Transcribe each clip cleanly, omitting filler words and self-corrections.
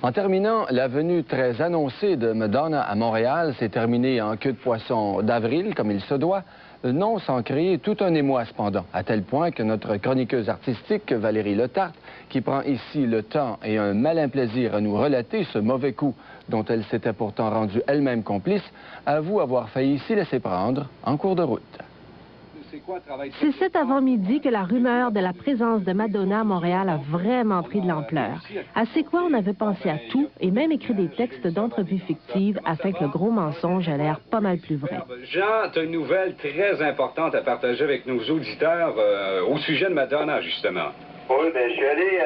En terminant, la venue très annoncée de Madonna à Montréal s'est terminée en queue de poisson d'avril, comme il se doit, non sans créer tout un émoi cependant, à tel point que notre chroniqueuse artistique, Valérie Letarte, qui prend ici le temps et un malin plaisir à nous relater ce mauvais coup dont elle s'était pourtant rendue elle-même complice, avoue avoir failli s'y laisser prendre en cours de route. C'est cet avant-midi que la rumeur de la présence de Madonna à Montréal a vraiment pris de l'ampleur. À C'est quoi on avait pensé à tout et même écrit des textes d'entrevues fictives afin que le gros mensonge ait l'air pas mal plus vrai. Jean, tu as une nouvelle très importante à partager avec nos auditeurs au sujet de Madonna, justement. Oui, bien, je suis allé,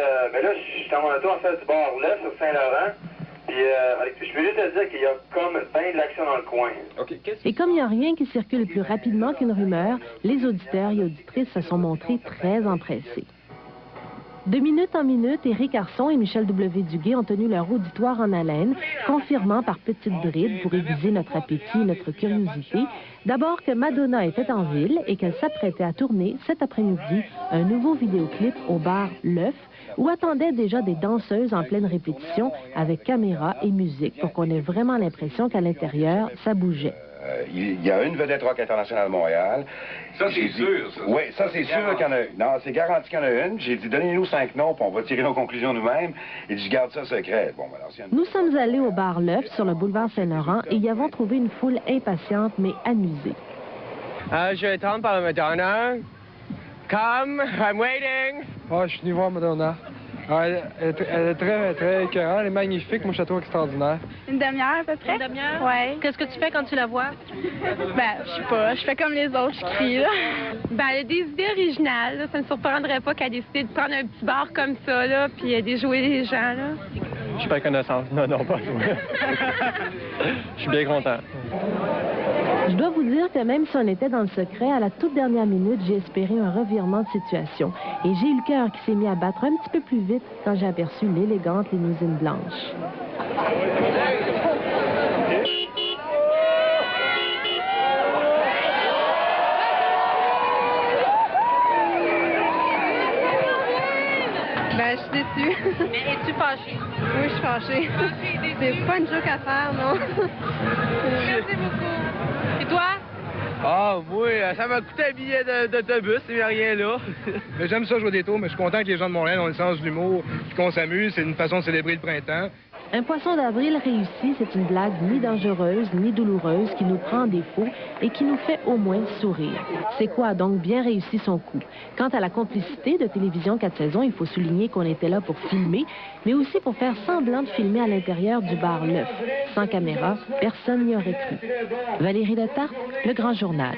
là, je suis en mon auto en fait du bord-là, sur Saint-Laurent. Puis, je peux juste te dire qu'il y a comme bien de l'action dans le coin. Et comme il n'y a rien qui circule plus rapidement qu'une rumeur, les auditeurs et auditrices se sont montrés très empressés. De minute en minute, Éric Arson et Michel W. Duguay ont tenu leur auditoire en haleine, confirmant par petites brides pour aiguiser notre appétit et notre curiosité, d'abord que Madonna était en ville et qu'elle s'apprêtait à tourner cet après-midi un nouveau vidéoclip au bar L'Œuf, où attendaient déjà des danseuses en pleine répétition avec caméra et musique pour qu'on ait vraiment l'impression qu'à l'intérieur, ça bougeait. Il y a une vedette rock internationale à Montréal. Ça, c'est sûr, ça. Oui, ça, c'est sûr qu'il y en a une. Non, c'est garanti qu'il y en a une. J'ai dit, donnez-nous 5 noms, puis on va tirer nos conclusions nous-mêmes. Et je garde ça secret. Bon, alors, Nous sommes allés au bar L'Œuf sur le boulevard Saint-Laurent et y avons trouvé une foule impatiente mais amusée. Je vais attendre par Madonna. Come, I'm waiting. Ah, je suis venu voir Madonna. Ah, elle est très, très écœurante. Elle est magnifique. Moi, je la trouve extraordinaire. Une demi-heure à peu près. Une demi-heure? Oui. Qu'est-ce que tu fais quand tu la vois? Ben, je sais pas. Je fais comme les autres, je crie, là. Ben, elle a des idées originales, là. Ça ne me surprendrait pas qu'elle décide de prendre un petit bar comme ça, là, puis de jouer les gens, là. Je suis pas connaissance. Non, pas jouer. Je suis bien content. Je dois vous dire que même si on était dans le secret, à la toute dernière minute, j'ai espéré un revirement de situation. Et j'ai eu le cœur qui s'est mis à battre un petit peu plus vite quand j'ai aperçu l'élégante limousine blanche. Ben, je suis déçue. Mais es-tu fâchée? Oui, je suis fâchée. C'est pas une joke à faire, non. Merci beaucoup. Et toi? Ah, oui, ça m'a coûté un billet d'autobus, il n'y a rien là. Mais j'aime ça jouer des tours, mais je suis content que les gens de Montréal ont le sens de l'humour et qu'on s'amuse. C'est une façon de célébrer le printemps. Un poisson d'avril réussi, c'est une blague ni dangereuse ni douloureuse qui nous prend en défaut et qui nous fait au moins sourire. C'est quoi a donc bien réussi son coup? Quant à la complicité de Télévision 4 saisons, il faut souligner qu'on était là pour filmer, mais aussi pour faire semblant de filmer à l'intérieur du bar L'Œuf. Sans caméra, personne n'y aurait cru. Valérie Letarte, Le Grand Journal.